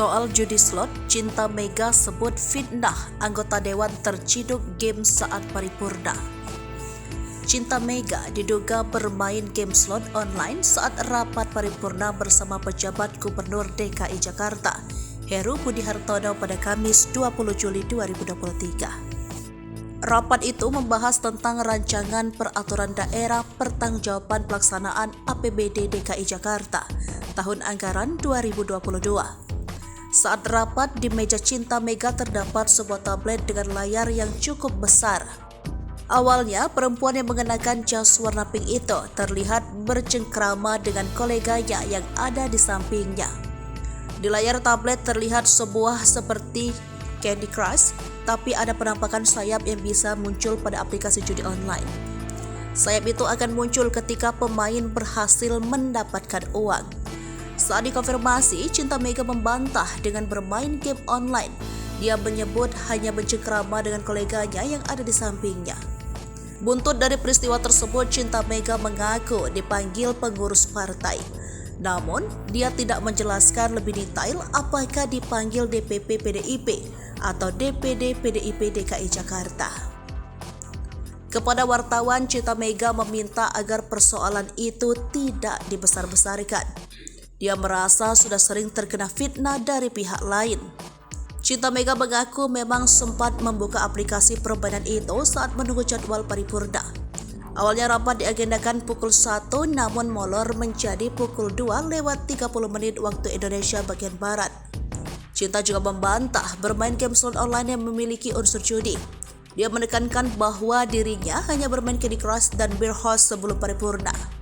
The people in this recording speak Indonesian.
Soal judi slot, Cinta Mega sebut fitnah anggota dewan terciduk game saat paripurna. Cinta Mega diduga bermain game slot online saat rapat paripurna bersama pejabat Gubernur DKI Jakarta, Heru Budi Hartono pada Kamis 20 Juli 2023. Rapat itu membahas tentang rancangan peraturan daerah pertanggungjawaban pelaksanaan APBD DKI Jakarta tahun anggaran 2022. Saat rapat di meja Cinta Mega terdapat sebuah tablet dengan layar yang cukup besar. Awalnya, perempuan yang mengenakan jas warna pink itu terlihat bercengkrama dengan koleganya yang ada di sampingnya. Di layar tablet terlihat sebuah seperti Candy Crush, tapi ada penampakan sayap yang bisa muncul pada aplikasi judi online. Sayap itu akan muncul ketika pemain berhasil mendapatkan uang. Saat dikonfirmasi, Cinta Mega membantah dengan bermain game online. Dia menyebut hanya bercengkrama dengan koleganya yang ada di sampingnya. Buntut dari peristiwa tersebut, Cinta Mega mengaku dipanggil pengurus partai. Namun, dia tidak menjelaskan lebih detail apakah dipanggil DPP PDIP atau DPD PDIP DKI Jakarta. Kepada wartawan, Cinta Mega meminta agar persoalan itu tidak dibesar-besarkan. Dia merasa sudah sering terkena fitnah dari pihak lain. Cinta Mega mengaku memang sempat membuka aplikasi permainan itu saat menunggu jadwal paripurna. Awalnya rapat diagendakan pukul 1 namun molor menjadi pukul 2:30 menit waktu Indonesia bagian Barat. Cinta juga membantah bermain game slot online yang memiliki unsur judi. Dia menekankan bahwa dirinya hanya bermain Candy Crush dan Beer House sebelum paripurna.